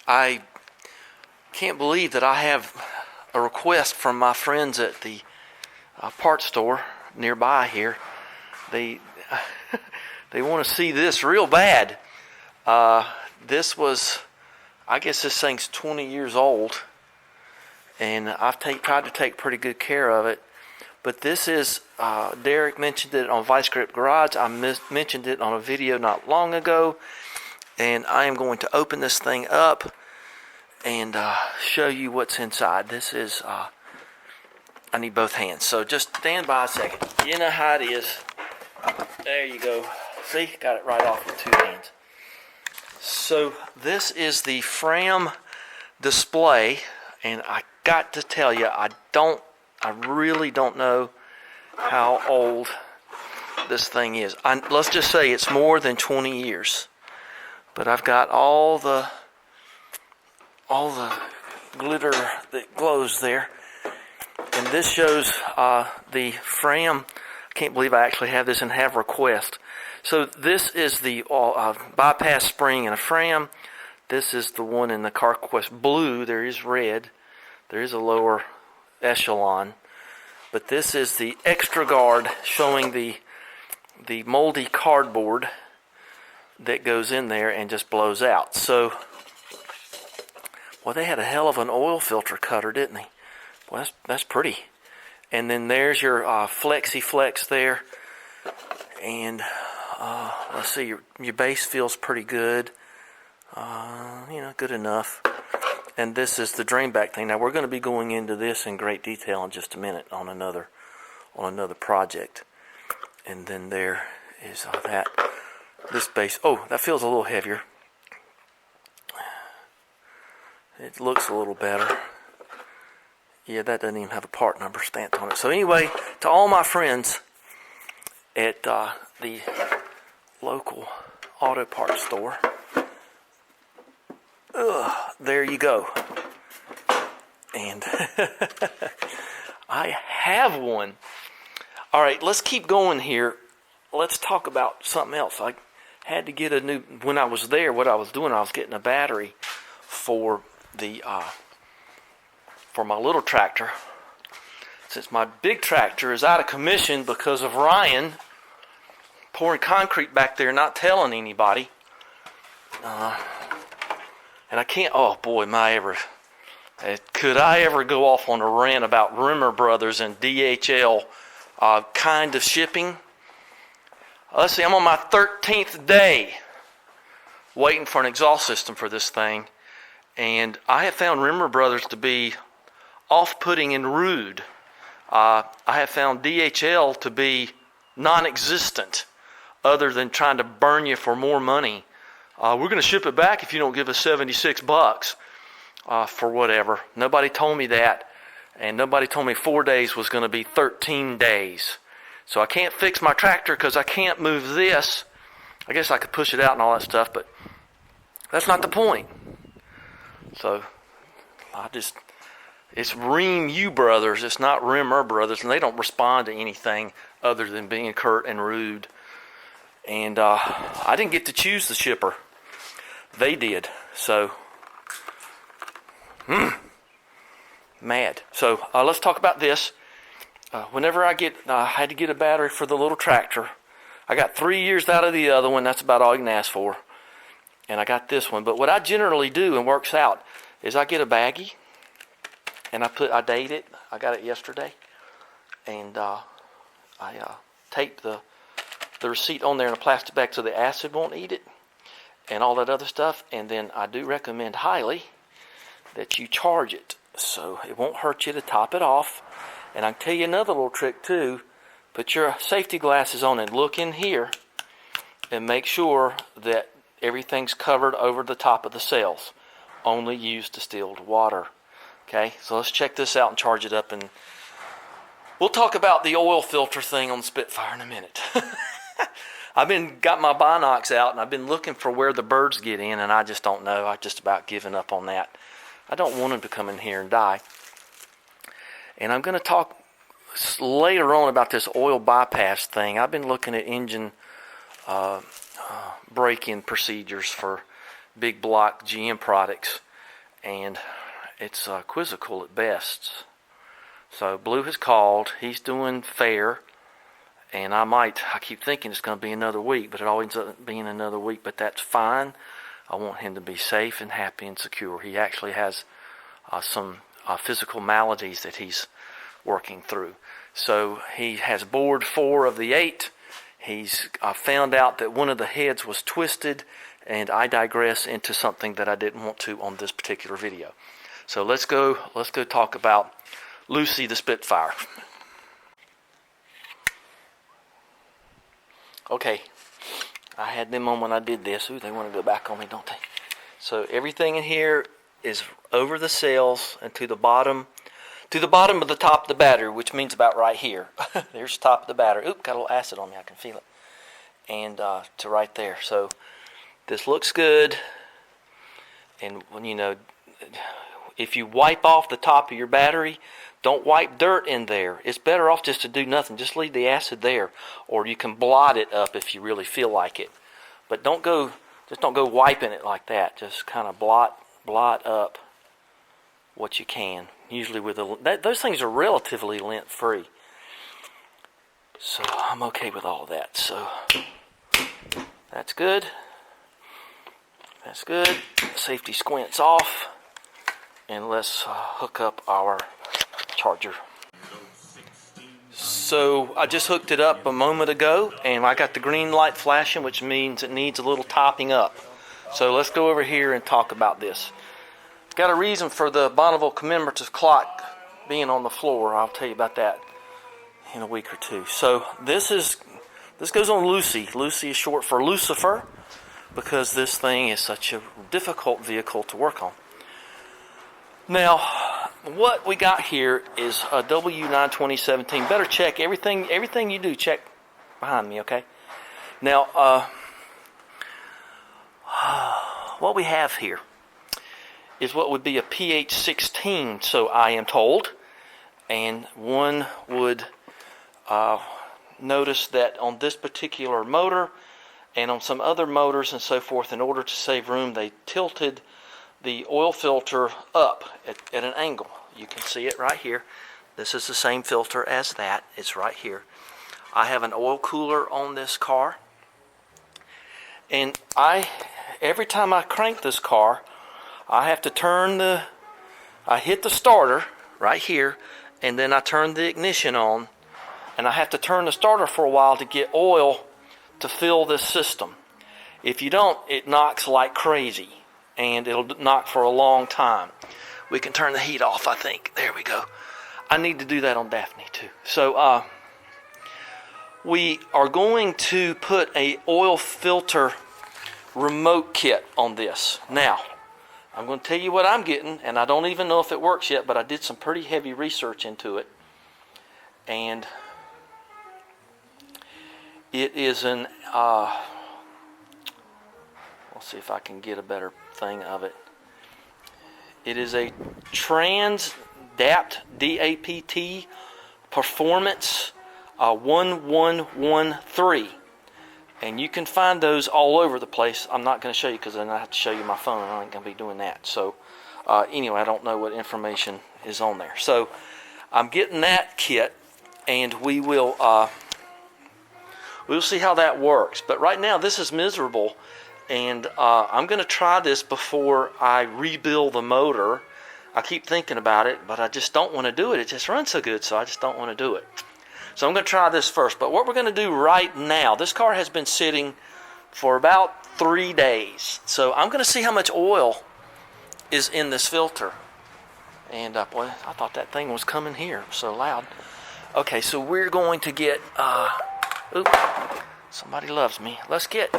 I can't believe that I have a request from my friends at the parts store nearby here. They they want to see this real bad. This was, I guess this thing's 20 years old, and I've tried to take pretty good care of it. But this is, Derek mentioned it on Vice Grip Garage. I mentioned it on a video not long ago. And I am going to open this thing up and show you what's inside. This is, I need both hands. So just stand by a second. You know how it is. There you go. See, got it right off with 2 hands. So this is the Fram display. And I got to tell you, I really don't know how old this thing is. Let's just say it's more than 20 years. But I've got all the glitter that glows there. And this shows the Fram. I can't believe I actually have this and have request. So this is the bypass spring in a Fram. This is the one in the CarQuest blue. There is red. There is a lower echelon. But this is the extra guard showing the moldy cardboard that goes in there and just blows out. So, well, they had a hell of an oil filter cutter, didn't they? Well, that's pretty. And then there's your Flexi Flex there. And let's see, your base feels pretty good. Good enough. And this is the drain back thing. Now we're going to be going into this in great detail in just a minute on another project. And then there is that. This base, that feels a little heavier. It looks a little better. Yeah, that doesn't even have a part number stamped on it. So anyway, to all my friends at the local auto parts store, there you go. And I have one. All right, let's keep going here. Let's talk about something else. I had to get a new, when I was there, what I was doing, I was getting a battery for the for my little tractor. Since my big tractor is out of commission because of Ryan pouring concrete back there, not telling anybody. And I can't, could I ever go off on a rant about Rimmer Brothers and DHL kind of shipping? Let's see, I'm on my 13th day waiting for an exhaust system for this thing. And I have found Rimmer Brothers to be off-putting and rude. I have found DHL to be non-existent, other than trying to burn you for more money. We're going to ship it back if you don't give us $76 for whatever. Nobody told me that. And nobody told me 4 days was going to be 13 days. So I can't fix my tractor because I can't move this. I guess I could push it out and all that stuff, but that's not the point. So it's Ream U Brothers. It's not Rimmer Brothers, and they don't respond to anything other than being curt and rude. And I didn't get to choose the shipper. They did. So, mad. So let's talk about this. Whenever I had to get a battery for the little tractor. I got 3 years out of the other one. That's about all you can ask for. And I got this one. But what I generally do, and works out, is I get a baggie, and I date it. I got it yesterday. And I tape the receipt on there in a plastic bag so the acid won't eat it, and all that other stuff. And then I do recommend highly that you charge it, so it won't hurt you to top it off. And I can tell you another little trick too. Put your safety glasses on and look in here and make sure that everything's covered over the top of the cells. Only use distilled water. Okay, so let's check this out and charge it up, and we'll talk about the oil filter thing on the Spitfire in a minute. I've got my binocs out, and I've been looking for where the birds get in, and I just don't know. I've just about given up on that. I don't want them to come in here and die. And I'm going to talk later on about this oil bypass thing. I've been looking at engine break-in procedures for big block GM products. and it's quizzical at best. So Blue has called. He's doing fair, and I keep thinking it's going to be another week, but it always ends up being another week, but that's fine. I want him to be safe and happy and secure. He actually has some physical maladies that he's working through. So he has bored 4 of the 8. He's found out that one of the heads was twisted, and I digress into something that I didn't want to on this particular video. So let's go talk about Lucy the Spitfire. Okay, I had them on when I did this. Ooh, they want to go back on me, don't they? So everything in here is over the cells and to the bottom of the top of the battery, which means about right here. There's the top of the battery. Oop, got a little acid on me. I can feel it. And to right there. So this looks good. And when if you wipe off the top of your battery, don't wipe dirt in there. It's better off just to do nothing. Just leave the acid there, or you can blot it up if you really feel like it. But don't go wiping it like that. Just kind of blot up what you can. Usually with those things are relatively lint free. So I'm okay with all that. So that's good. That's good. Safety squint's off. And let's hook up our charger. So I just hooked it up a moment ago, and I got the green light flashing, which means it needs a little topping up. So let's go over here and talk about this. Got a reason for the Bonneville commemorative clock being on the floor. I'll tell you about that in a week or two. So this goes on Lucy. Lucy is short for Lucifer, because this thing is such a difficult vehicle to work on. Now, what we got here is a W92017. Better check everything you do. Check behind me, okay? Now, what we have here is what would be a PH16, so I am told. And one would notice that on this particular motor and on some other motors and so forth, in order to save room, they tilted the oil filter up at an angle. You can see it right here. This is the same filter as that. It's right here. I have an oil cooler on this car, and every time I crank this car, I have to I hit the starter right here, and then I turn the ignition on, and I have to turn the starter for a while to get oil to fill this system. If you don't, it knocks like crazy, and it'll knock for a long time. We can turn the heat off, I think. There we go. I need to do that on Daphne too. So we are going to put a oil filter remote kit on this. Now, I'm going to tell you what I'm getting, and I don't even know if it works yet, but I did some pretty heavy research into it. And it is an, we'll see if I can get a better thing of it. It is a DAPT, D-A-P-T, Performance 1113. And you can find those all over the place. I'm not going to show you because then I have to show you my phone. I ain't going to be doing that. So anyway, I don't know what information is on there. So I'm getting that kit, and we'll see how that works. But right now this is miserable, and I'm going to try this before I rebuild the motor. I keep thinking about it, but I just don't want to do it. It just runs so good, so I just don't want to do it. So I'm going to try this first. But what we're going to do right now, this car has been sitting for about 3 days. So I'm going to see how much oil is in this filter. And boy, I thought that thing was coming here. It was so loud. Okay, so we're going to get, somebody loves me. Let's get,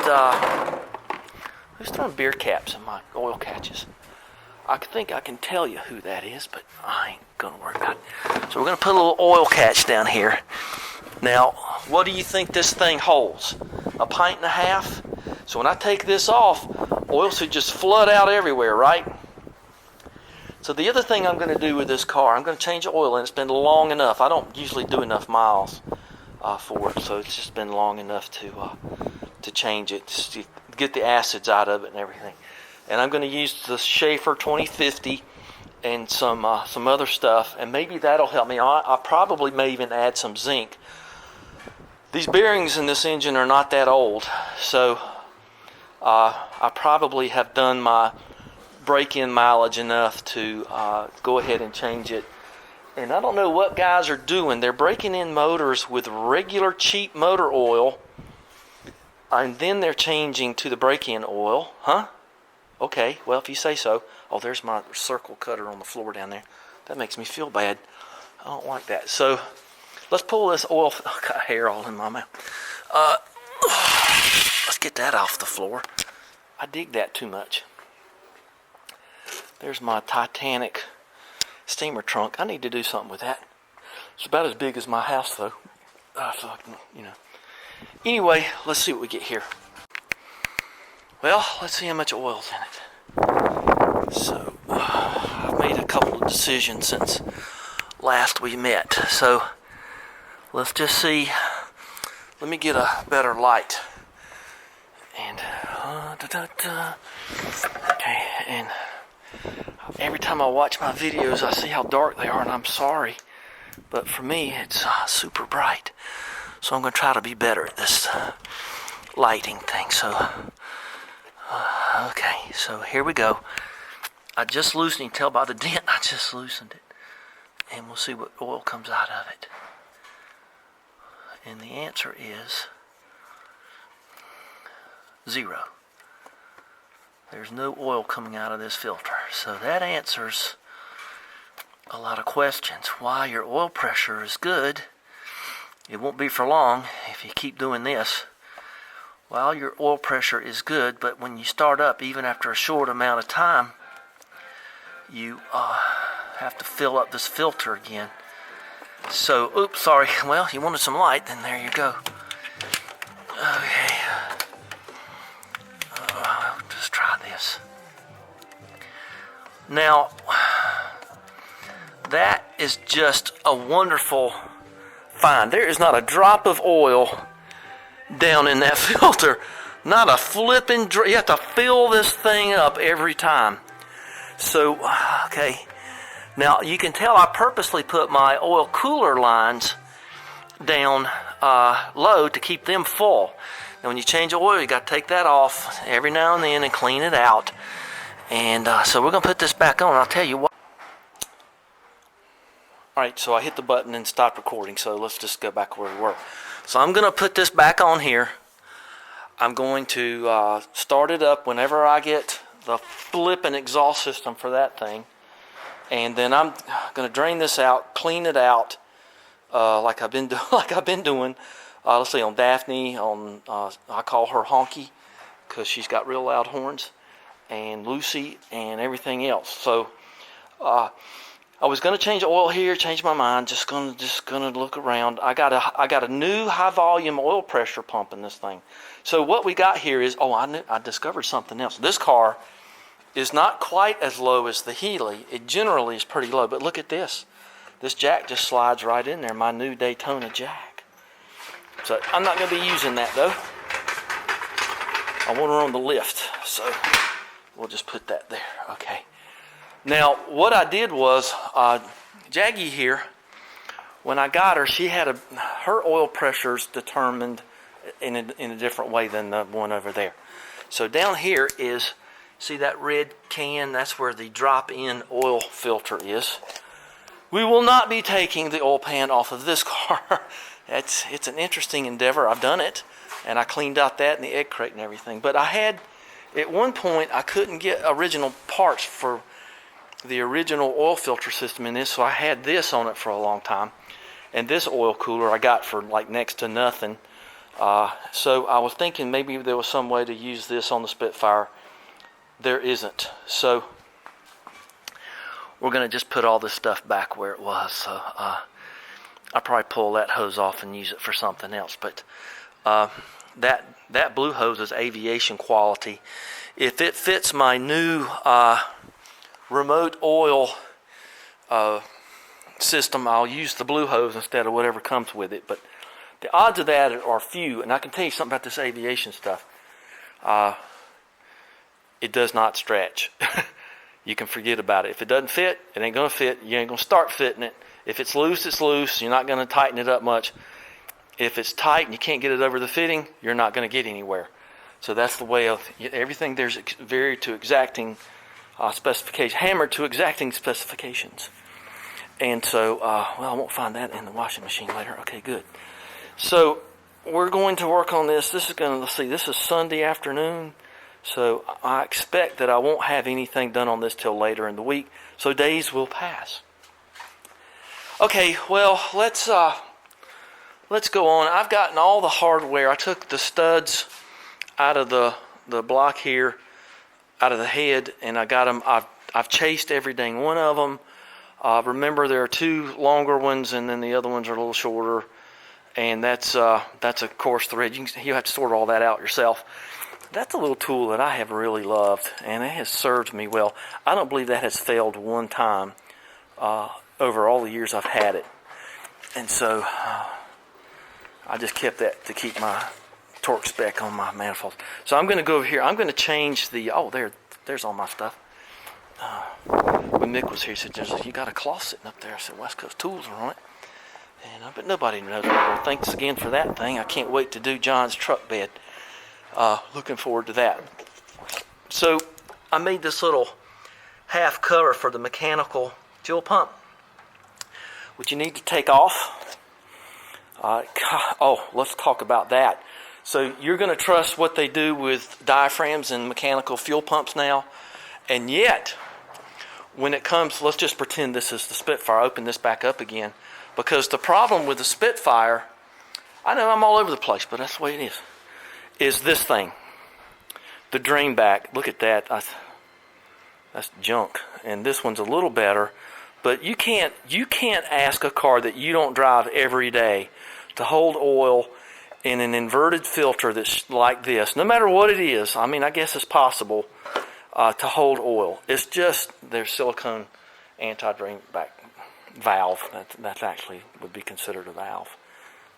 who's throwing beer caps in my oil catches? I think I can tell you who that is, but I ain't going to worry about it. So we're going to put a little oil catch down here. Now, what do you think this thing holds? 1.5 pints? So when I take this off, oil should just flood out everywhere, right? So the other thing I'm going to do with this car, I'm going to change the oil, and it's been long enough. I don't usually do enough miles for it, so it's just been long enough to change it, to get the acids out of it and everything. and I'm going to use the Schaefer 2050 and some other stuff, and maybe that'll help me. I probably may even add some zinc. These bearings in this engine are not that old, so I probably have done my break-in mileage enough to go ahead and change it. And I don't know what guys are doing. They're breaking in motors with regular cheap motor oil, and then they're changing to the break-in oil. Huh? Okay, well, if you say so. Oh, there's my circle cutter on the floor down there. That makes me feel bad. I don't like that. So let's pull this oil. I got hair all in my mouth. Let's get that off the floor. I dig that too much. There's my Titanic steamer trunk. I need to do something with that. It's about as big as my house, though. So I can, Anyway, let's see what we get here. Well, let's see how much oil's in it. So, I've made a couple of decisions since last we met. So, let's just see. Let me get a better light. And, okay, and every time I watch my videos, I see how dark they are, and I'm sorry. But for me, it's super bright. So I'm going to try to be better at this lighting thing. So, okay, so here we go. I just loosened it. You can tell by the dent, I just loosened it. And we'll see what oil comes out of it. And the answer is 0. There's no oil coming out of this filter. So that answers a lot of questions. Why your oil pressure is good. It won't be for long if you keep doing this. Well, your oil pressure is good, but when you start up, even after a short amount of time, you have to fill up this filter again. So, oops, sorry. Well, you wanted some light, then there you go. Okay. Just try this. Now, that is just a wonderful find. There is not a drop of oil down in that filter. Not a flipping drop. You have to fill this thing up every time. So, okay. Now, you can tell I purposely put my oil cooler lines down low to keep them full. And when you change oil, you got to take that off every now and then and clean it out. And so we're going to put this back on. I'll tell you what. Alright, so I hit the button and stopped recording, so let's just go back where we were. So I'm going to put this back on here. I'm going to start it up whenever I get the flipping exhaust system for that thing. And then I'm going to drain this out, clean it out, like I've been doing. Let's see, on Daphne, I call her Honky, because she's got real loud horns, and Lucy, and everything else. So, I was going to change oil here, change my mind. Just gonna look around. I got a new high volume oil pressure pump in this thing. So what we got here is, I discovered something else. This car is not quite as low as the Healy. It generally is pretty low, but look at this. This jack just slides right in there. My new Daytona jack. So I'm not going to be using that though. I want her on the lift, so we'll just put that there. Okay. Now, what I did was, Jaggy here, when I got her, she had her oil pressure's determined in a different way than the one over there. So down here is, see that red can? That's where the drop-in oil filter is. We will not be taking the oil pan off of this car. It's an interesting endeavor. I've done it, and I cleaned out that and the egg crate and everything. But at one point, I couldn't get original parts for the original oil filter system in this, so I had this on it for a long time. And this oil cooler I got for like next to nothing. So I was thinking maybe there was some way to use this on the Spitfire. There isn't. So we're going to just put all this stuff back where it was. So I'll probably pull that hose off and use it for something else. But that blue hose is aviation quality. If it fits my new remote oil system, I'll use the blue hose instead of whatever comes with it. But the odds of that are few. And I can tell you something about this aviation stuff. it does not stretch. You can forget about it. If it doesn't fit, it ain't going to fit. You ain't going to start fitting it. If it's loose, it's loose. You're not going to tighten it up much. If it's tight and you can't get it over the fitting, you're not going to get anywhere. So that's the way of everything. There's very to exacting specifications, hammered to exacting specifications. And so, well, I won't find that in the washing machine later. Okay, good. So we're going to work on this. This is going to, let's see, this is Sunday afternoon. So I expect that I won't have anything done on this till later in the week. So days will pass. Okay, well, let's go on. I've gotten all the hardware. I took the studs out of the block here, out of the head, and I got them. I've chased every dang one of them. Remember, there are two longer ones, and then the other ones are a little shorter. And that's a coarse thread. You have to sort all that out yourself. That's a little tool that I have really loved, and it has served me well. I don't believe that has failed one time over all the years I've had it. And so I just kept that to keep my torque spec on my manifolds. So I'm going to go over here. I'm going to change the, there's all my stuff. When Mick was here, he said, you got a cloth sitting up there. I said, West Coast Tools are on it. And but nobody knows. Well, thanks again for that thing. I can't wait to do John's truck bed. Looking forward to that. So I made this little half cover for the mechanical fuel pump, which you need to take off. Let's talk about that. So you're going to trust what they do with diaphragms and mechanical fuel pumps now. And yet, when it comes, let's just pretend this is the Spitfire. Open this back up again. Because the problem with the Spitfire, I know I'm all over the place, but that's the way it is this thing. The drain back, look at that. That's junk. And this one's a little better. But you can't ask a car that you don't drive every day to hold oil in an inverted filter that's like this. No matter what it is, I mean, I guess it's possible to hold oil. It's just their silicone anti-drain back valve. That actually would be considered a valve.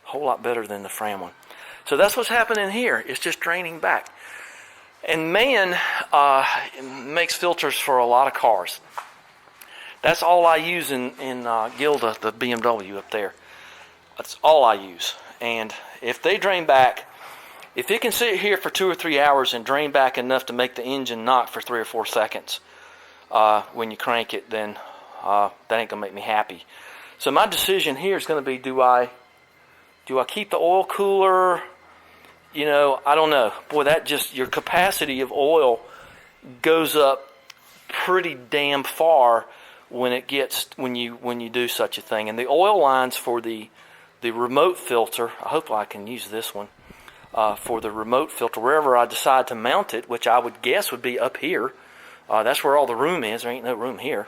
A whole lot better than the Fram one. So that's what's happening here. It's just draining back. And man makes filters for a lot of cars. That's all I use in Gilda, the BMW up there. That's all I use. And if they drain back, if it can sit here for 2 or 3 hours and drain back enough to make the engine knock for 3 or 4 seconds when you crank it, then that ain't going to make me happy. So my decision here is going to be, do I keep the oil cooler? You know, I don't know. Boy, that just, your capacity of oil goes up pretty damn far when you do such a thing. And the oil lines for the remote filter, I hope I can use this one, for the remote filter, wherever I decide to mount it, which I would guess would be up here. That's where all the room is. There ain't no room here.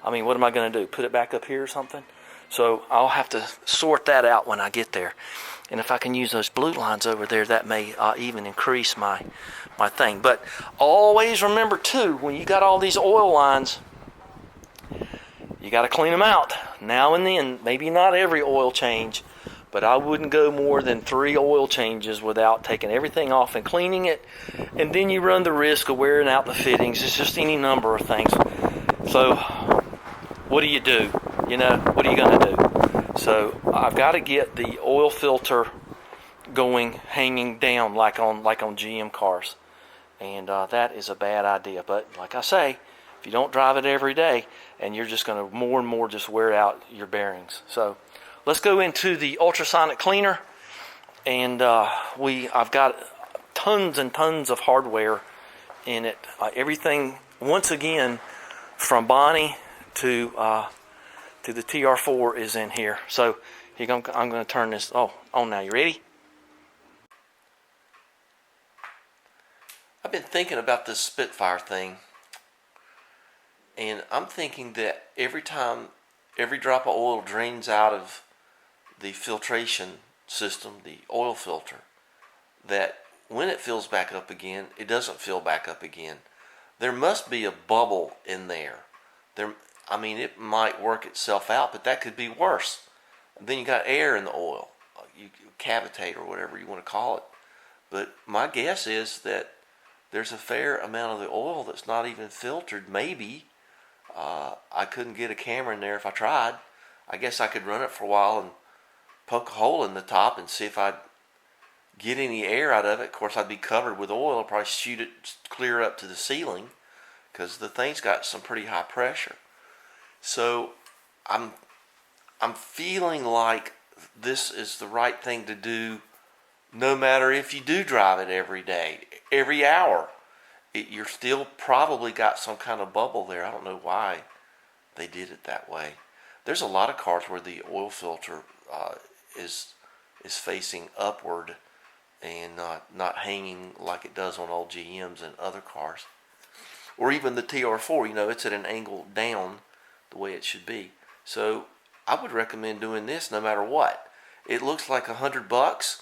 I mean, what am I going to do? Put it back up here or something? So I'll have to sort that out when I get there. And if I can use those blue lines over there, that may even increase my thing. But always remember, too, when you got all these oil lines, you got to clean them out now and then. Maybe not every oil change, but I wouldn't go more than 3 oil changes without taking everything off and cleaning it. And then you run the risk of wearing out the fittings. It's just any number of things. So what do? You know, what are you going to do? So I've got to get the oil filter going, hanging down like on GM cars. And that is a bad idea. But like I say, if you don't drive it every day, and you're just going to more and more just wear out your bearings. So let's go into the ultrasonic cleaner. And I've got tons and tons of hardware in it. Everything, once again, from Bonnie to the TR4 is in here. So I'm going to turn this on now. You ready? I've been thinking about this Spitfire thing, and I'm thinking that every drop of oil drains out of the filtration system, the oil filter, that when it fills back up again, it doesn't fill back up again. There must be a bubble in there. I mean, it might work itself out, but that could be worse. Then you got air in the oil, cavitate or whatever you want to call it. But my guess is that there's a fair amount of the oil that's not even filtered. Maybe I couldn't get a camera in there if I tried. I guess I could run it for a while and poke a hole in the top and see if I'd get any air out of it. Of course, I'd be covered with oil. I'd probably shoot it clear up to the ceiling because the thing's got some pretty high pressure. So I'm feeling like this is the right thing to do, no matter if you do drive it every day, every hour. You're still probably got some kind of bubble there. I don't know why they did it that way. There's a lot of cars where the oil filter is facing upward and not hanging like it does on old GMs and other cars. Or even the TR4, it's at an angle down the way it should be. So I would recommend doing this no matter what. It looks like $100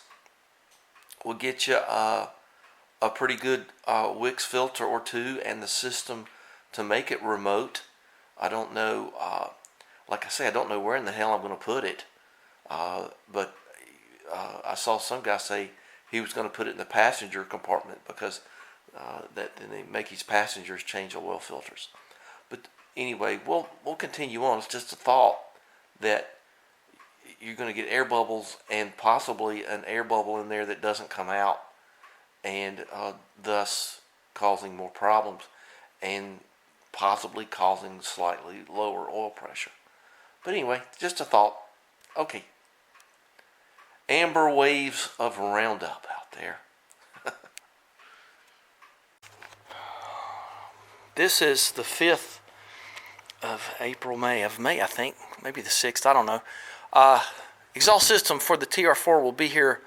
will get you a pretty good Wix filter or two and the system to make it remote. I don't know, like I say, I don't know where in the hell I'm going to put it. But I saw some guy say he was going to put it in the passenger compartment because then they make his passengers change oil filters. But anyway, we'll continue on. It's just a thought that you're going to get air bubbles and possibly an air bubble in there that doesn't come out, and thus causing more problems and possibly causing slightly lower oil pressure. But anyway, just a thought. Okay. Amber waves of Roundup out there. This is the 5th of May, I think. Maybe the 6th, I don't know. Exhaust system for the TR4 will be here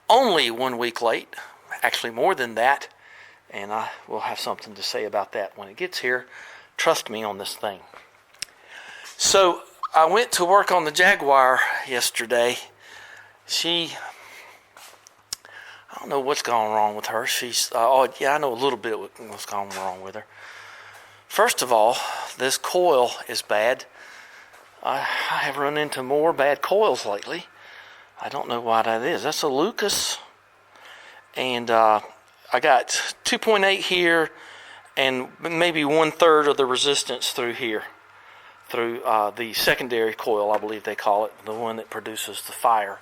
only 1 week late. Actually more than that. And I will have something to say about that when it gets here. Trust me on this thing. So I went to work on the Jaguar yesterday. I don't know what's gone wrong with her. I know a little bit what's gone wrong with her. First of all, this coil is bad. I have run into more bad coils lately. I don't know why that is. That's a Lucas. And I got 2.8 here and maybe 1/3 of the resistance through here. Through the secondary coil, I believe they call it. The one that produces the fire.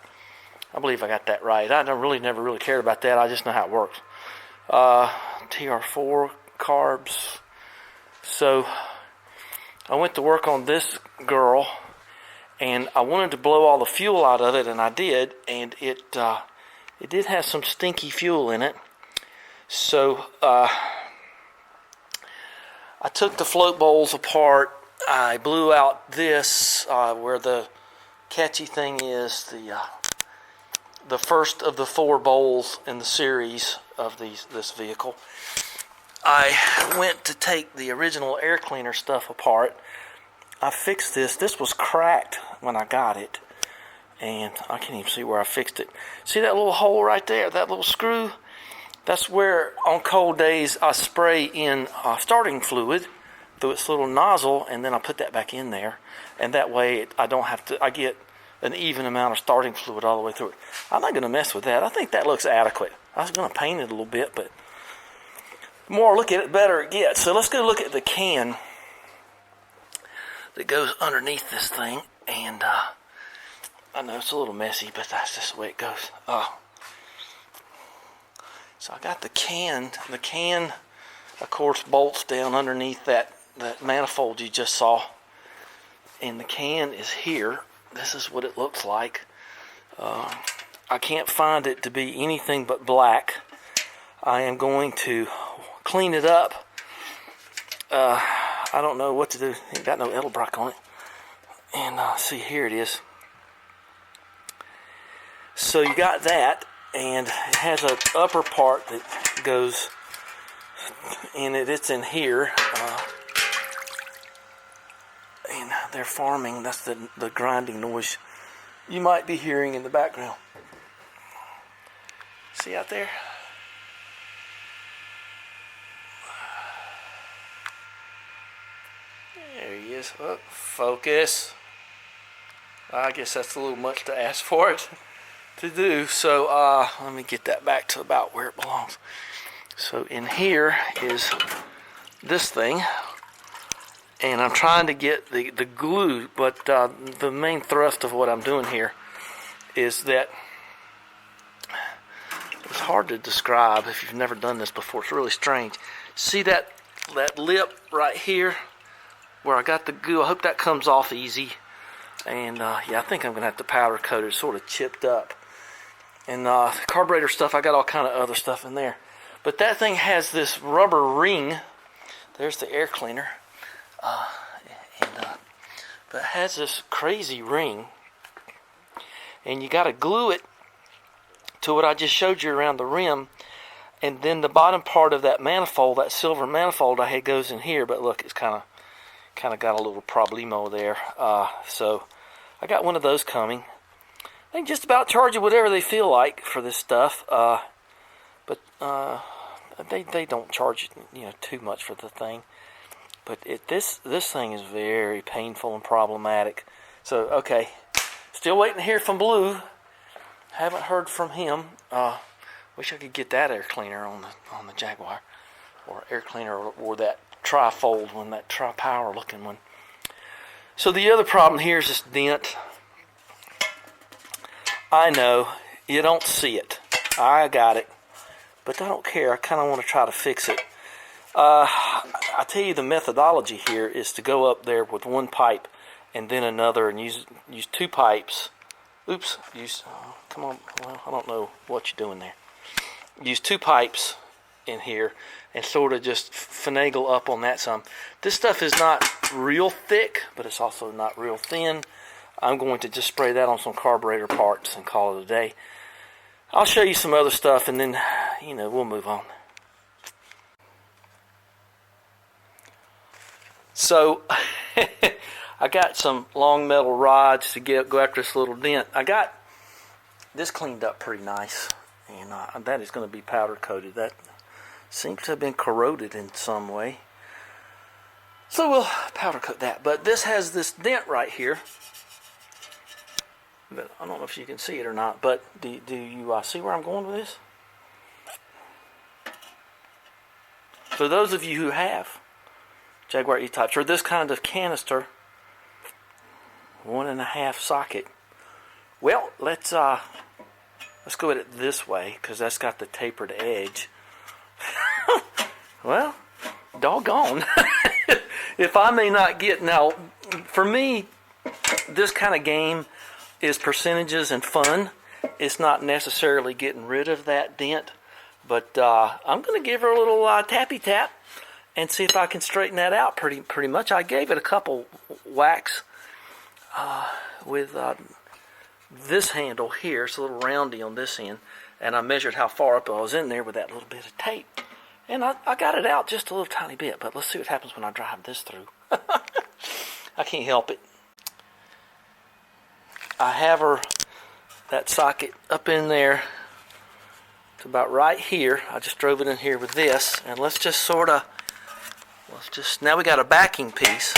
I believe I got that right. I never really cared about that. I just know how it works. TR4 carbs. So I went to work on this girl, and I wanted to blow all the fuel out of it, and I did. And it did have some stinky fuel in it. So I took the float bowls apart. I blew out this where the catchy thing is, the first of the 4 bowls in the series of this vehicle. I went to take the original air cleaner stuff apart. I fixed this. This was cracked when I got it, and I can't even see where I fixed it. See that little hole right there, that little screw? That's where on cold days I spray in starting fluid through its little nozzle, and then I put that back in there, and that way I get an even amount of starting fluid all the way through it. I'm not going to mess with that. I think that looks adequate. I was going to paint it a little bit, but the more I look at it, the better it gets. So let's go look at the can that goes underneath this thing, and I know it's a little messy, but that's just the way it goes. So I got the can. The can, of course, bolts down underneath that manifold you just saw. And the can is here. This is what it looks like. I can't find it to be anything but black. I am going to clean it up. I don't know what to do. Ain't got no Edelbrock on it. And see, here it is. So you got that, and it has an upper part that goes in it. It's in here. And they're farming. That's the grinding noise you might be hearing in the background. See out there? There he is. Oh, focus. I guess that's a little much to ask for it to do. So let me get that back to about where it belongs. So in here is this thing, and I'm trying to get the glue, but the main thrust of what I'm doing here is that it's hard to describe if you've never done this before. It's really strange. See that lip right here where I got the glue? I hope that comes off easy. And yeah, I think I'm gonna have to powder coat it. It's sort of chipped up. And carburetor stuff, I got all kind of other stuff in there. But that thing has this rubber ring. There's the air cleaner. But it has this crazy ring. And you gotta glue it to what I just showed you around the rim, and then the bottom part of that manifold, that silver manifold I had, goes in here. But look, it's kind of got a little problemo there. So I got one of those coming. They can just about charge you whatever they feel like for this stuff, but they don't charge too much for the thing. But this thing is very painful and problematic. So okay, still waiting to hear from Blue. Haven't heard from him. Wish I could get that air cleaner on the Jaguar, or air cleaner, or that tri-fold one, that tri-power looking one. So the other problem here is this dent. I know you don't see it. I got it, but I don't care. I kind of want to try to fix it. I tell you, the methodology here is to go up there with one pipe and then another, and use two pipes. Oops, come on, well, I don't know what you're doing there. Use two pipes in here and sort of just finagle up on that some. This stuff is not real thick, but it's also not real thin. I'm going to just spray that on some carburetor parts and call it a day. I'll show you some other stuff, and then, we'll move on. So, I got some long metal rods to go after this little dent. I got this cleaned up pretty nice, and that is going to be powder coated. That seems to have been corroded in some way. So we'll powder coat that. But this has this dent right here. But I don't know if you can see it or not, but do you see where I'm going with this? For those of you who have Jaguar E-Types or this kind of canister, 1.5 socket. Well, let's go at it this way, because that's got the tapered edge. Well, doggone. If I may not get, now, for me, this kind of game is percentages and fun. It's not necessarily getting rid of that dent, but I'm going to give her a little tappy tap and see if I can straighten that out pretty much. I gave it a couple whacks with this handle here. It's a little roundy on this end, and I measured how far up I was in there with that little bit of tape, and I got it out just a little tiny bit. But let's see what happens when I drive this through. I can't help it. I have that socket up in there to about right here. I just drove it in here with this, and let's just now we got a backing piece.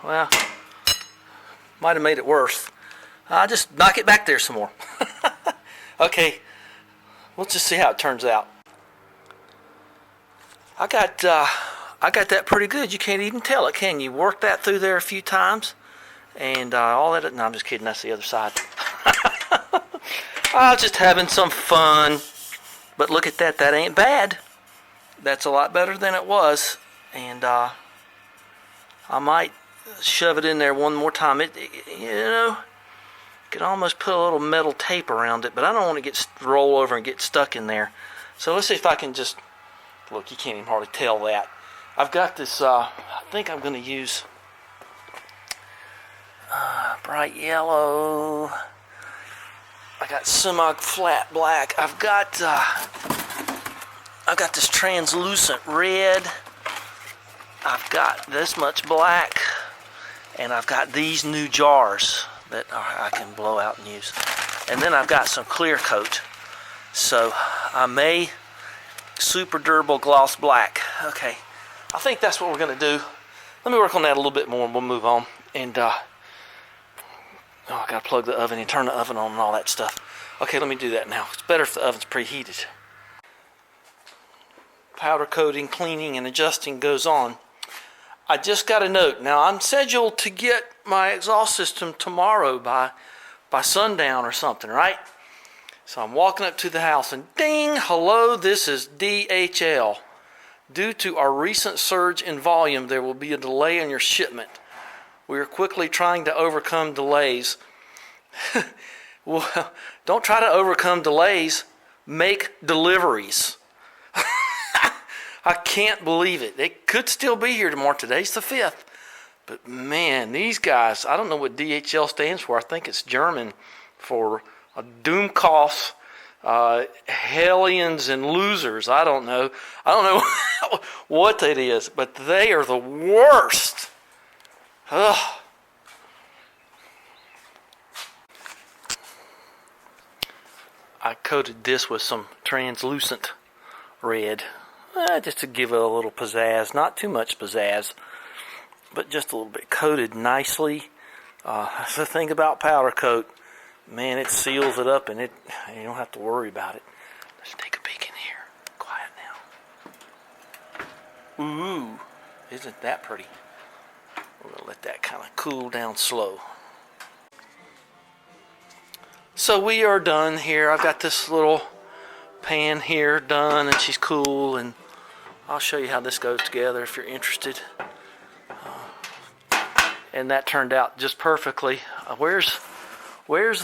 Well, might have made it worse. I'll just knock it back there some more. Okay, we'll just see how it turns out. I got that pretty good. You can't even tell it, can you? Work that through there a few times, and all that. No, I'm just kidding. That's the other side. I was just having some fun. But look at that. That ain't bad. That's a lot better than it was, and I might shove it in there one more time. It could almost put a little metal tape around it, but I don't want to roll over and get stuck in there. So let's see if I can just look. You can't even hardly tell that. I've got this. I think I'm going to use bright yellow. I got semi-flat black. I've got this translucent red. I've got this much black. And I've got these new jars that I can blow out and use. And then I've got some clear coat. So I may super durable gloss black. Okay, I think that's what we're gonna do. Let me work on that a little bit more and we'll move on. And I gotta plug the oven and turn the oven on and all that stuff. Okay, let me do that now. It's better if the oven's preheated. Powder coating, cleaning, and adjusting goes on. I just got a note. Now I'm scheduled to get my exhaust system tomorrow by sundown or something, right? So I'm walking up to the house and ding, hello, this is DHL. Due to our recent surge in volume, there will be a delay in your shipment. We are quickly trying to overcome delays. Well, don't try to overcome delays. Make deliveries. I can't believe it. They could still be here tomorrow. Today's the 5th. But man, these guys, I don't know what DHL stands for. I think it's German for Doomkopf, hellions and losers. I don't know what that is, but they are the worst. Ugh. I coated this with some translucent red. Just to give it a little pizzazz, not too much pizzazz, but just a little bit. Coated nicely. That's the thing about powder coat, man, it seals it up and you don't have to worry about it. Let's take a peek in here. Quiet now. Ooh, isn't that pretty? We're gonna let that kind of cool down slow. So we are done here. I've got this little pan here done and she's cool, and I'll show you how this goes together if you're interested. And that turned out just perfectly. Where's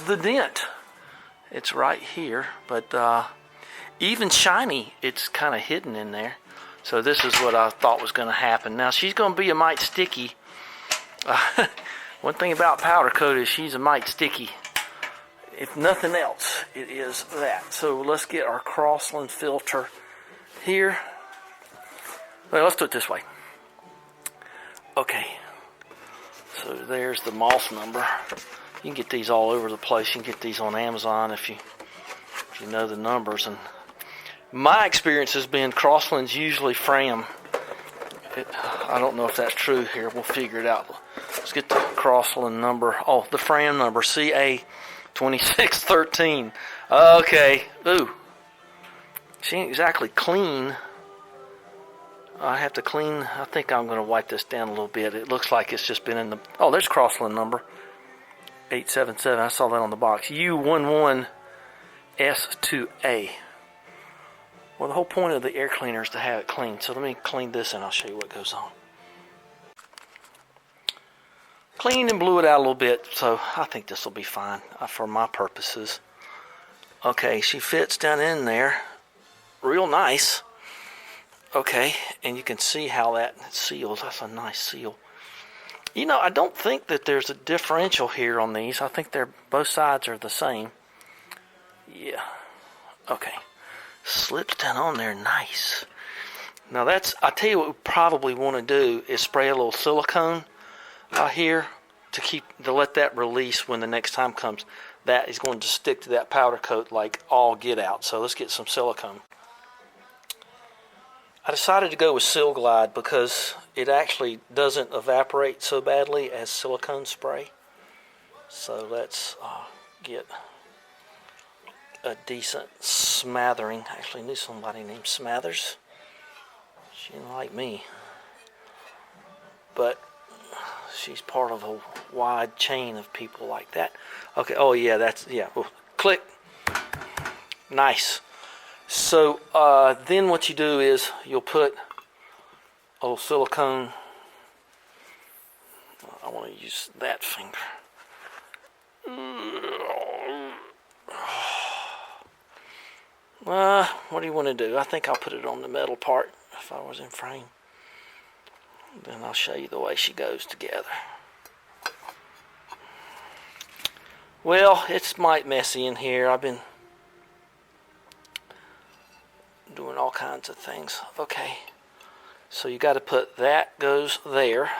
the dent? It's right here, but even shiny, it's kind of hidden in there. So this is what I thought was going to happen. Now she's going to be a mite sticky. One thing about powder coat is she's a mite sticky. If nothing else, it is that. So let's get our Crossland filter here. Well, let's do it this way. Okay. So there's the moss number. You can get these all over the place. You can get these on Amazon if you know the numbers. And my experience has been Crossland's usually Fram. I don't know if that's true here. We'll figure it out. Let's get the Crossland number. Oh, the Fram number, CA2613. Okay. Ooh. She ain't exactly clean. I have to clean. I think I'm going to wipe this down a little bit. It looks like it's just been in the... Oh, there's Crossland number. 877. I saw that on the box. U11S2A. Well, the whole point of the air cleaner is to have it clean. So let me clean this and I'll show you what goes on. Cleaned and blew it out a little bit, so I think this will be fine for my purposes. Okay, she fits down in there real nice. Okay, and you can see how that seals. That's a nice seal. You know, I don't think that there's a differential here on these. I think both sides are the same. Yeah. Okay. Slips down on there nice. Now I tell you what we probably want to do is spray a little silicone here to let that release when the next time comes. That is going to stick to that powder coat like all get out. So let's get some silicone. I decided to go with Sil Glide because it actually doesn't evaporate so badly as silicone spray. So let's get a decent smattering. I actually knew somebody named Smathers. She didn't like me. But she's part of a wide chain of people like that. Okay, oh yeah, well, click. Nice. So then what you do is you'll put a little silicone. I want to use that finger. What do you want to do? I think I'll put it on the metal part if I was in frame. Then I'll show you the way she goes together. Well, it's might messy in here. I've been doing all kinds of things. Okay, so you got to put that goes there,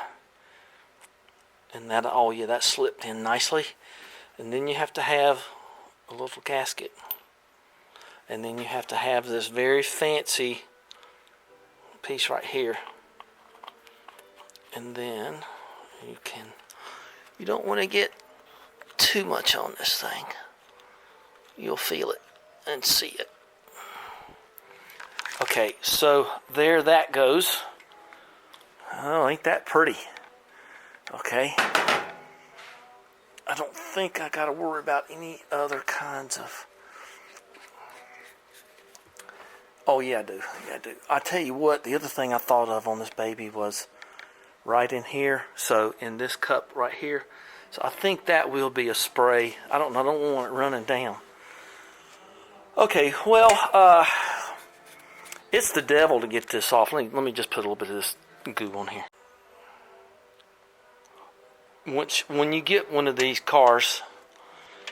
And that, oh yeah, that slipped in nicely. And then you have to have a little gasket. And then you have to have this very fancy piece right here. And then you don't want to get too much on this thing. You'll feel it and see it. Okay, so there that goes. Oh, ain't that pretty? Okay. I don't think I got to worry about any other kinds of... Oh, yeah, I do. Yeah, I do. I tell you what, the other thing I thought of on this baby was right in here. So, in this cup right here. So, I think that will be a spray. I don't want it running down. Okay, well, it's the devil to get this off. Let me just put a little bit of this goo on here. When you get one of these cars,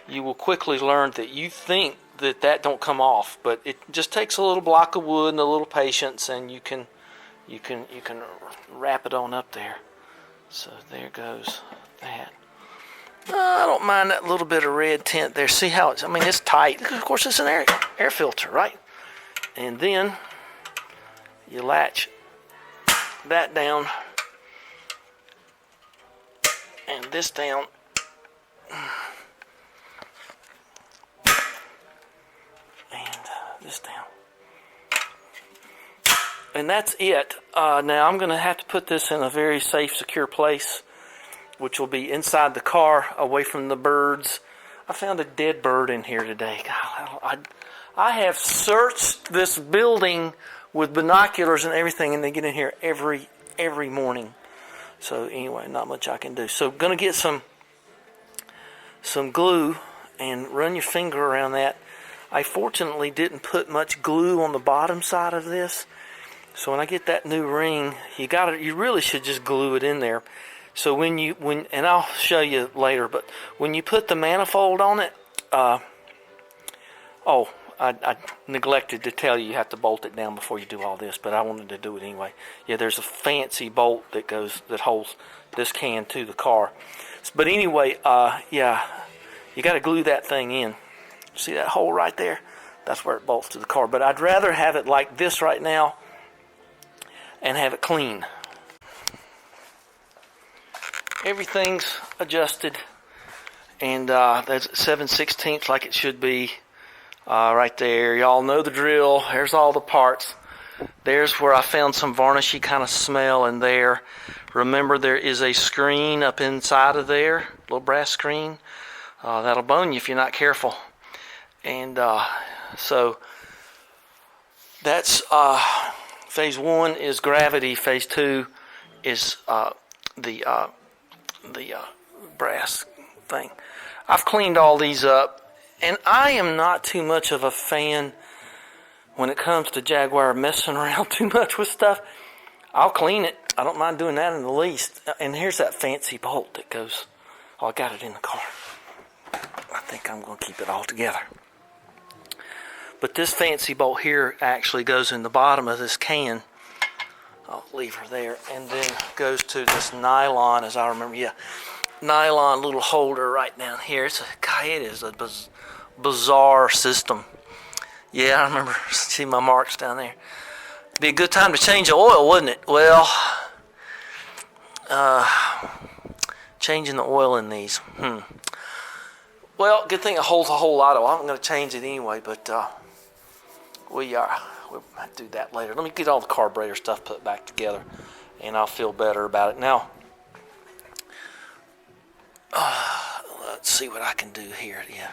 you will quickly learn that you think that don't come off, but it just takes a little block of wood and a little patience, and you can wrap it on up there. So there goes that. I don't mind that little bit of red tint there. See how it's, I mean, it's tight. Of course, it's an air filter, right? And then you latch that down and this down. And this down. And that's it. Now I'm going to have to put this in a very safe, secure place, which will be inside the car, away from the birds. I found a dead bird in here today. God, I have searched this building with binoculars and everything, and they get in here every morning. So anyway, not much I can do. So I'm going to get some glue and run your finger around that. I fortunately didn't put much glue on the bottom side of this. So when I get that new ring, you really should just glue it in there. So and I'll show you later, but when you put the manifold on it, I neglected to tell you have to bolt it down before you do all this, but I wanted to do it anyway. Yeah, there's a fancy bolt that holds this can to the car. But anyway, yeah, you got to glue that thing in. See that hole right there? That's where it bolts to the car. But I'd rather have it like this right now and have it clean. Everything's adjusted, and that's 7/16 like it should be. Right there, y'all know the drill. There's all the parts. There's where I found some varnishy kind of smell in there. Remember, there is a screen up inside of there, a little brass screen. That'll bone you if you're not careful. And so that's phase 1 is gravity. Phase 2 is the brass thing. I've cleaned all these up. And I am not too much of a fan when it comes to Jaguar messing around too much with stuff. I'll clean it. I don't mind doing that in the least. And here's that fancy bolt that goes. Oh, I got it in the car. I think I'm going to keep it all together. But this fancy bolt here actually goes in the bottom of this can. I'll leave her there. And then goes to this nylon, as I remember. Yeah, nylon little holder right down here. It is a bizarre system. Yeah, I remember. See my marks down there. Be a good time to change the oil, wouldn't it? Well, changing the oil in these. Well, good thing it holds a whole lot of oil. I'm going to change it anyway, but we'll have to do that later. Let me get all the carburetor stuff put back together, and I'll feel better about it. Now, let's see what I can do here. Yeah.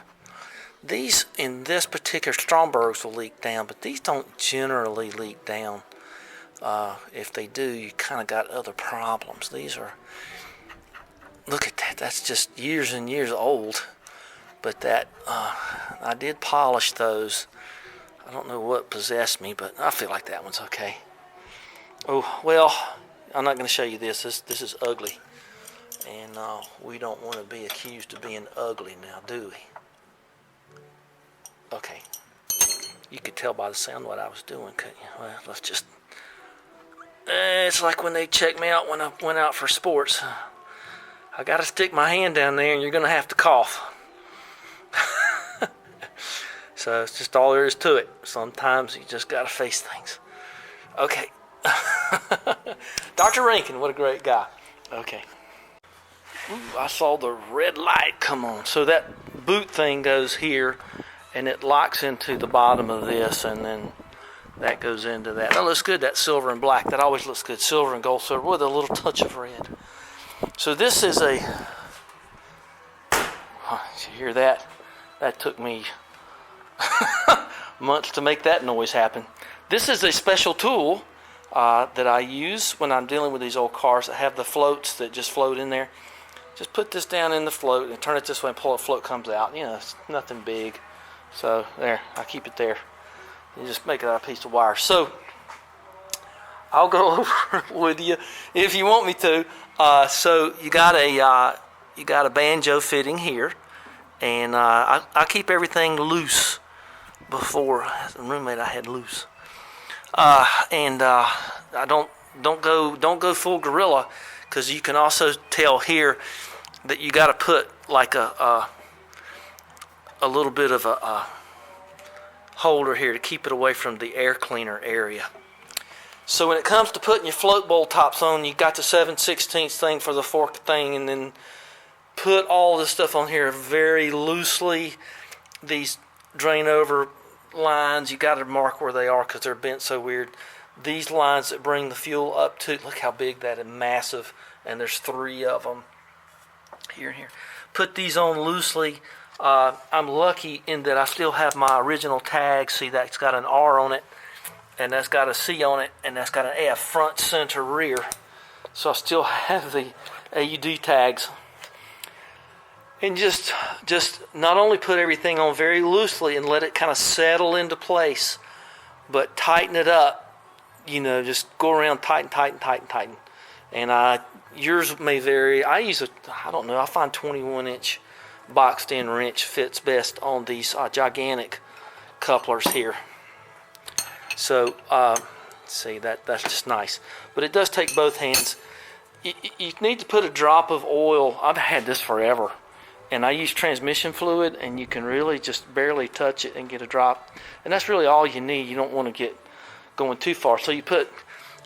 These, in this particular, Strombergs will leak down, but these don't generally leak down. If they do, you kind of got other problems. These are, look at that, that's just years and years old. But that, I did polish those. I don't know what possessed me, but I feel like that one's okay. Oh, well, I'm not going to show you this. This is ugly. And we don't want to be accused of being ugly now, do we? Okay. You could tell by the sound what I was doing, couldn't you? Well, let's just... it's like when they checked me out when I went out for sports. I got to stick my hand down there and you're going to have to cough. So it's just all there is to it. Sometimes you just got to face things. Okay. Dr. Rankin, what a great guy. Okay. Ooh, I saw the red light come on. So that boot thing goes here, and it locks into the bottom of this, and then that goes into that. That looks good, that silver and black. That always looks good. Silver and gold silver with a little touch of red. So this is a... You hear that? That took me months to make that noise happen. This is a special tool that I use when I'm dealing with these old cars that have the floats that just float in there. Just put this down in the float and turn it this way and pull it, float comes out. You know, it's nothing big. So there, I keep it there. You just make it out of a piece of wire. So I'll go over with you if you want me to. So you got a banjo fitting here, and I keep everything loose. Before, as a roommate, I had loose, and I don't go full gorilla, because you can also tell here that you got to put like a little bit of a holder here to keep it away from the air cleaner area. So when it comes to putting your float bowl tops on, you got the 7/16 thing for the fork thing, and then put all this stuff on here very loosely. These drain over lines, you got to mark where they are because they're bent so weird. These lines that bring the fuel up to, look how big that is, massive, and there's 3 of them here and here. Put these on loosely. I'm lucky in that I still have my original tag. See, that's got an R on it, and that's got a C on it, and that's got an F, front, center, rear. So I still have the AUD tags. And just not only put everything on very loosely and let it kind of settle into place, but tighten it up. You know, just go around, tighten. And yours may vary. I use I find 21-inch boxed in wrench fits best on these gigantic couplers here. So, see, that's just nice. But it does take both hands. You need to put a drop of oil. I've had this forever. And I use transmission fluid, and you can really just barely touch it and get a drop. And that's really all you need. You don't want to get going too far. So you put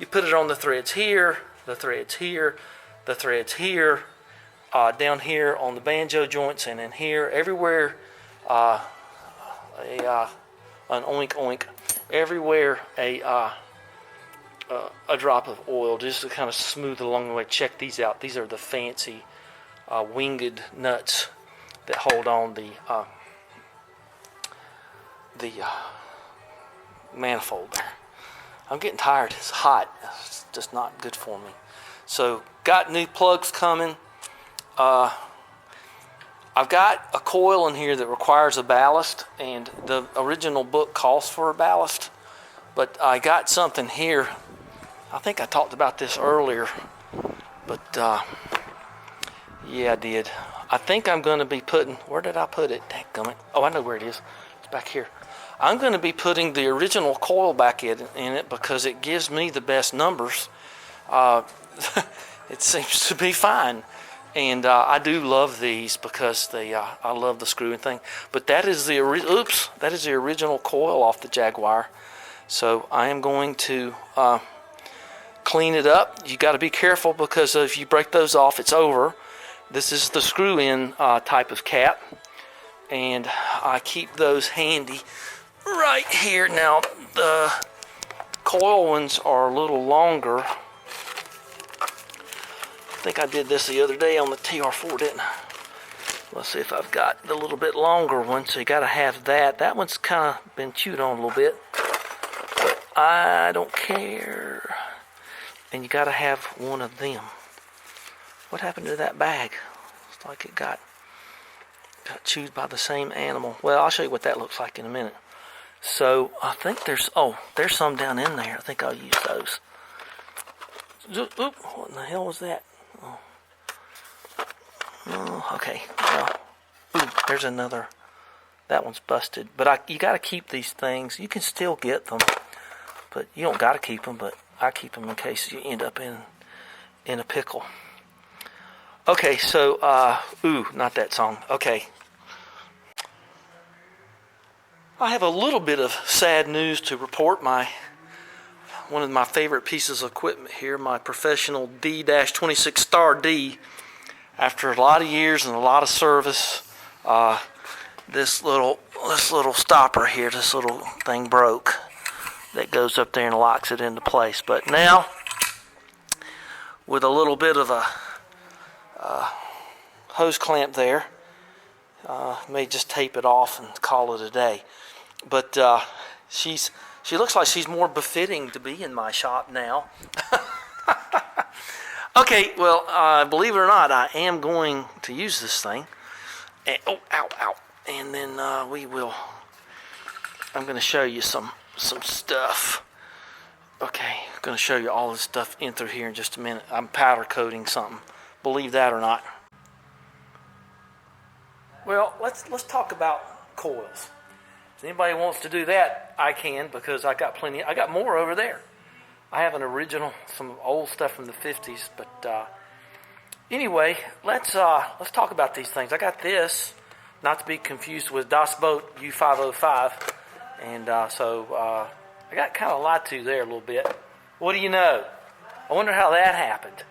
it on the threads here, the threads here, the threads here, down here on the banjo joints, and in here, everywhere, an oink oink, everywhere a drop of oil, just to kind of smooth along the way. Check these out. These are the fancy winged nuts that hold on the manifold there. I'm getting tired. It's hot. It's just not good for me. So got new plugs coming. I've got a coil in here that requires a ballast, and the original book calls for a ballast, but I got something here. I think I talked about this earlier, but yeah, I did. I think I'm going to be putting, where did I put it? Dadgummit. Oh, I know where it is. It's back here. I'm going to be putting the original coil back in it because it gives me the best numbers. It seems to be fine. And I do love these because I love the screwing thing. But that is the original coil off the Jaguar. So I am going to clean it up. You got to be careful because if you break those off, it's over. This is the screw-in type of cap, and I keep those handy right here. Now, the coil ones are a little longer. I think I did this the other day on the TR4, didn't I? Let's see if I've got the little bit longer one, so you got to have that. That one's kind of been chewed on a little bit, but I don't care. And you got to have one of them. What happened to that bag? It's like it got chewed by the same animal. Well, I'll show you what that looks like in a minute. So I think there's some down in there. I think I'll use those. Oop, what in the hell was that? Oh, okay. There's another. That one's busted. But you got to keep these things. You can still get them, but you don't got to keep them. But I keep them in case you end up in a pickle. Okay, so, not that song. Okay. I have a little bit of sad news to report. One of my favorite pieces of equipment here, my professional D-26 Star D. After a lot of years and a lot of service, this little stopper here, this little thing broke. That goes up there and locks it into place. But now, with a little bit of a hose clamp there, may just tape it off and call it a day. But she looks like she's more befitting to be in my shop now. Okay, well, believe it or not, I am going to use this thing. And, ow. And then I'm going to show you some stuff. Okay, I'm going to show you all this stuff in through here in just a minute. I'm powder coating something. Believe that or not. Well, let's talk about coils. If anybody wants to do that, I can, because I got plenty. I got more over there. I have an original, some old stuff from the 50s. But anyway, let's talk about these things. I got this, not to be confused with Das Boat U505, and so I got kind of lied to there a little bit. What do you know? I wonder how that happened.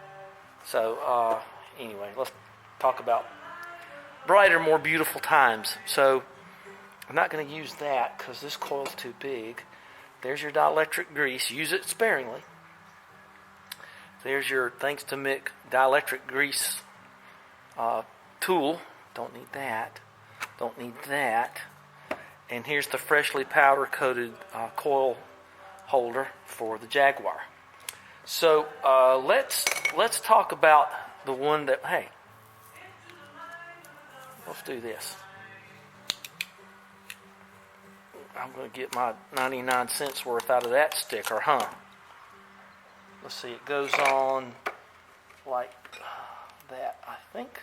So anyway, let's talk about brighter, more beautiful times. So I'm not going to use that because this coil's too big. There's your dielectric grease. Use it sparingly. There's your Thanks to Mick dielectric grease tool. Don't need that. Don't need that. And here's the freshly powder coated coil holder for the Jaguar. So let's talk about the one that, hey, let's do this. I'm going to get my 99 cents worth out of that sticker, huh? Let's see, it goes on like that, I think.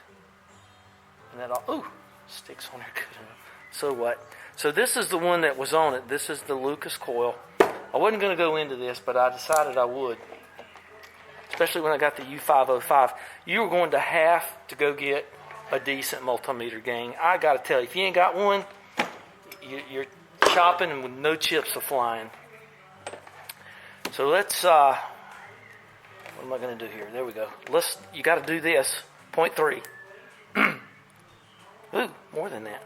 And that all, ooh, sticks on there good enough. So what? So this is the one that was on it. This is the Lucas coil. I wasn't going to go into this, but I decided I would. Especially when I got the U505. You were going to have to go get a decent multimeter, gang. I got to tell you, if you ain't got one, you're chopping and with no chips are flying. So let's, what am I going to do here? There we go. You got to do this. 0.3. Ooh, more than that.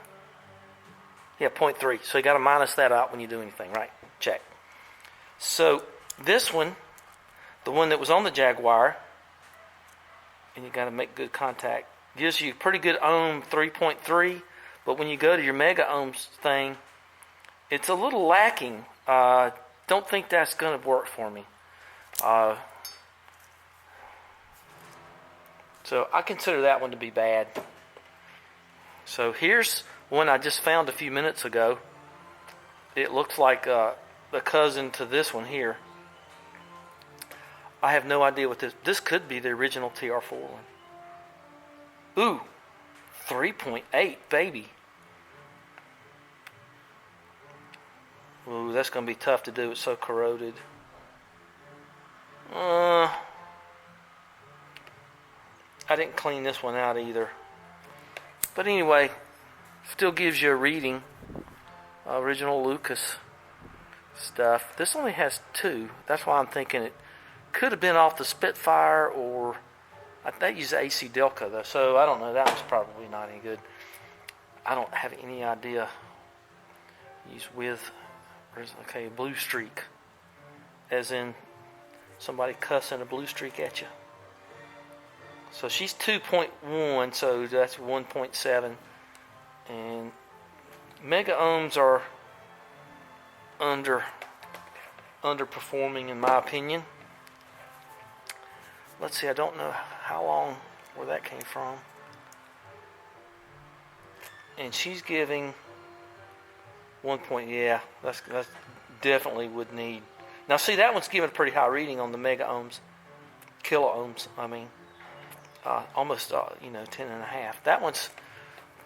Yeah, 0.3. So you got to minus that out when you do anything, right? Check. So this one, the one that was on the Jaguar, and you got to make good contact, gives you pretty good ohm 3.3, but when you go to your mega ohms thing, it's a little lacking. Don't think that's going to work for me. So I consider that one to be bad. So here's one I just found a few minutes ago. It looks like the cousin to this one here. I have no idea what this could be the original TR4 one. Ooh, 3.8, baby. Ooh, that's going to be tough to do. It's so corroded. I didn't clean this one out either. But anyway, still gives you a reading. Original Lucas stuff. This only has 2. That's why I'm thinking it could have been off the Spitfire, or they use AC Delco though, so I don't know. That was probably not any good. I don't have any idea. Use with, okay, blue streak, as in somebody cussing a blue streak at you. So she's 2.1, so that's 1.7, and mega ohms are underperforming in my opinion. Let's see, I don't know where that came from. And she's giving 1 point, yeah, that's definitely would need. Now see, that one's giving a pretty high reading on the mega ohms, kilo ohms, I mean. Almost, 10 and a half. That one's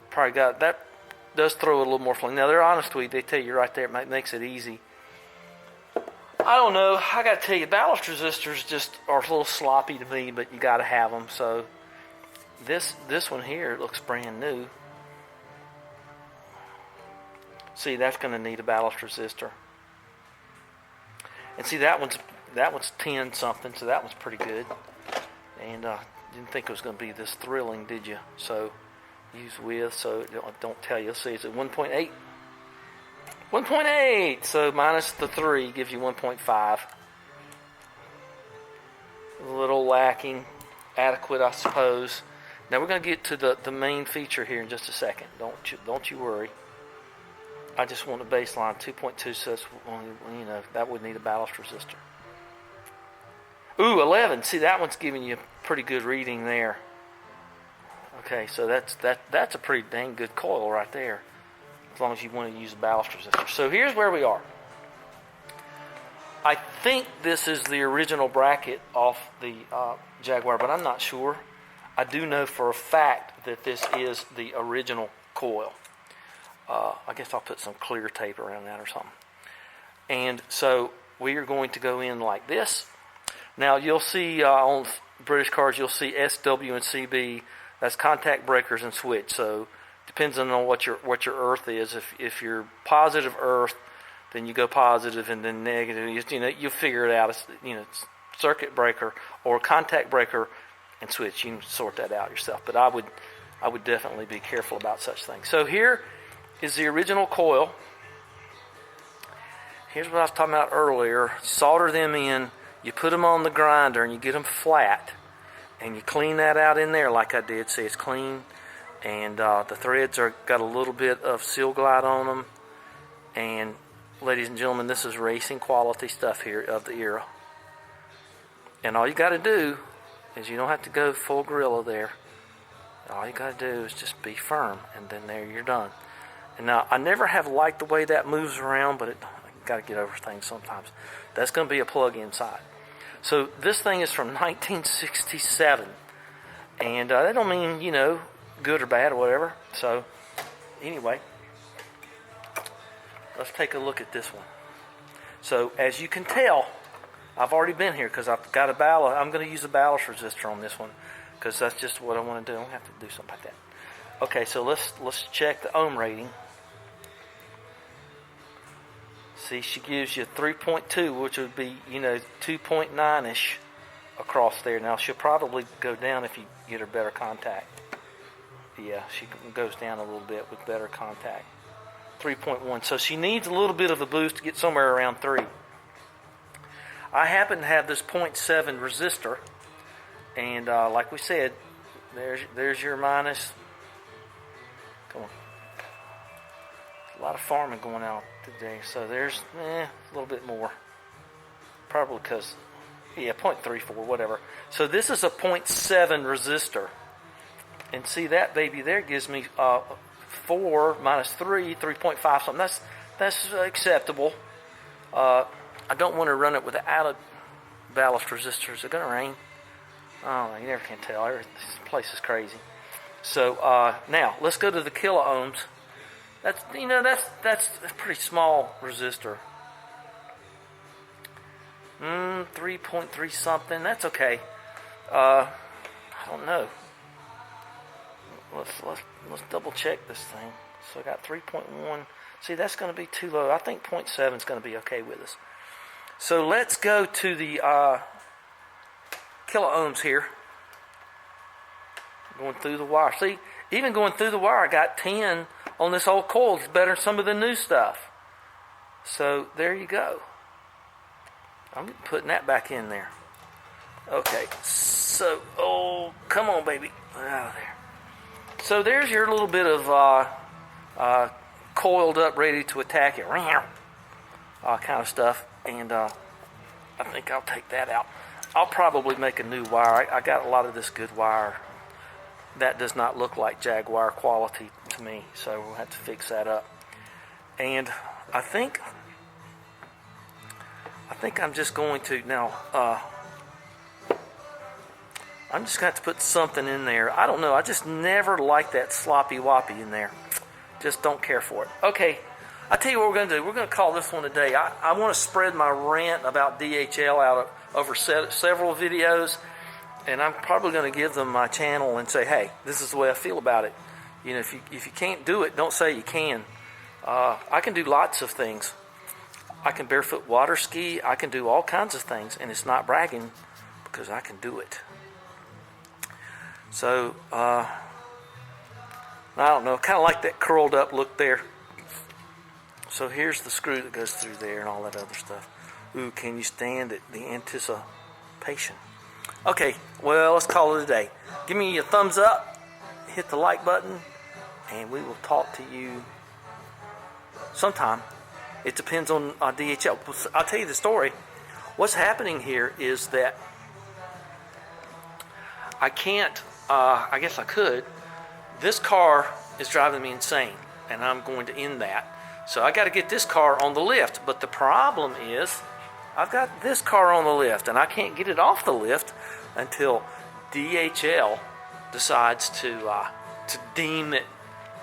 probably got, that does throw a little more flame. Now, they're honest with you. They tell you right there, it makes it easy. I don't know. I got to tell you, ballast resistors just are a little sloppy to me, but you got to have them. So, this one here looks brand new. See, that's going to need a ballast resistor. And see, that one's 10 something, so that one's pretty good. And didn't think it was going to be this thrilling, did you? So use with, so don't tell you. See, it's at 1.8. 1.8. So minus the 3 gives you 1.5. A little lacking, adequate, I suppose. Now we're going to get to the main feature here in just a second. Don't you worry. I just want a baseline 2.2, so that's, that would need a ballast resistor. Ooh, 11. See, that one's giving you a pretty good reading there. Okay, so that's a pretty dang good coil right there, as long as you want to use a ballast resistor. So here's where we are. I think this is the original bracket off the Jaguar, but I'm not sure. I do know for a fact that this is the original coil. I guess I'll put some clear tape around that or something. And so we are going to go in like this. Now you'll see on British cars, you'll see SW and CB. That's contact breakers and switch. So depends on what your earth is. If you're positive earth, then you go positive, and then negative. You figure it out. It's circuit breaker or contact breaker and switch. You can sort that out yourself. But I would definitely be careful about such things. So here is the original coil. Here's what I was talking about earlier. Solder them in. You put them on the grinder and you get them flat, and you clean that out in there like I did. See, it's clean, and the threads got a little bit of seal glide on them. And ladies and gentlemen, this is racing quality stuff here of the era. And all you got to do is, you don't have to go full gorilla there. All you got to do is just be firm, and then there you're done. And now, I never have liked the way that moves around, but I got to get over things sometimes. That's going to be a plug inside. So this thing is from 1967, and that don't mean, good or bad or whatever. So anyway, let's take a look at this one. So as you can tell, I've already been here because I've got I'm going to use a ballast resistor on this one because that's just what I want to do. I don't have to do something like that. Okay, so let's check the ohm rating. See, she gives you 3.2, which would be, 2.9-ish across there. Now, she'll probably go down if you get her better contact. Yeah, she goes down a little bit with better contact. 3.1. So she needs a little bit of a boost to get somewhere around 3. I happen to have this 0.7 resistor, and like we said, there's your minus. Come on. A lot of farming going out today, so there's a little bit more. Probably because, 0.34, whatever. So this is a 0.7 resistor. And see, that baby there gives me 4 minus 3, 3.5 something. That's acceptable. I don't want to run it without a ballast resistor. Is it going to rain? Oh, you never can tell. This place is crazy. So now let's go to the kilo ohms. That's a pretty small resistor. 3.3 something. That's okay. I don't know. Let's double check this thing. So I got 3.1. See, that's going to be too low. I think 0.7 is going to be okay with us. So let's go to the kilo ohms here. Going through the wire. See, even going through the wire, I got 10 on this old coil. It's better than some of the new stuff. So there you go. I'm putting that back in there. Okay, so, come on, baby. Get out of there. So there's your little bit of coiled up, ready to attack it. Kind of stuff. And I think I'll take that out. I'll probably make a new wire. I got a lot of this good wire. That does not look like Jaguar quality to me, so we'll have to fix that up. And I think I'm just going to now. I'm just going to have to put something in there. I don't know. I just never like that sloppy woppy in there. Just don't care for it. Okay, I'll tell you what we're going to do. We're going to call this one a day. I want to spread my rant about DHL out over several videos. and I'm probably going to give them my channel and say, hey, this is the way I feel about it. You know, if you can't do it, don't say you can. I can do lots of things. I can barefoot water ski. I can do all kinds of things, and it's not bragging because I can do it. So, I don't know, kind of like that curled up look there. So here's the screw that goes through there and all that other stuff. Ooh, can you stand it? The anticipation. Okay, well, let's call it a day. Give me a thumbs up, hit the like button, and we will talk to you sometime. It depends on DHL. I'll tell you the story. What's happening here is that I can't, I guess I could. This car is driving me insane, and I'm going to end that. So I got to get this car on the lift. But the problem is I've got this car on the lift, and I can't get it off the lift until DHL decides to deem it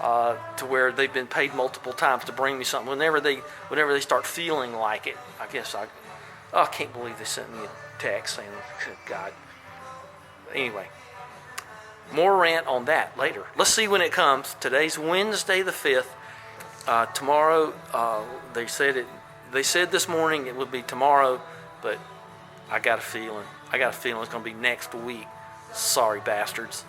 to where they've been paid multiple times to bring me something. Whenever they start feeling like it, I guess I can't believe they sent me a text saying, good God. Anyway, more rant on that later. Let's see when it comes. Today's Wednesday the 5th. Tomorrow, they said this morning it would be tomorrow, but I got a feeling it's going to be next week. Sorry, bastards.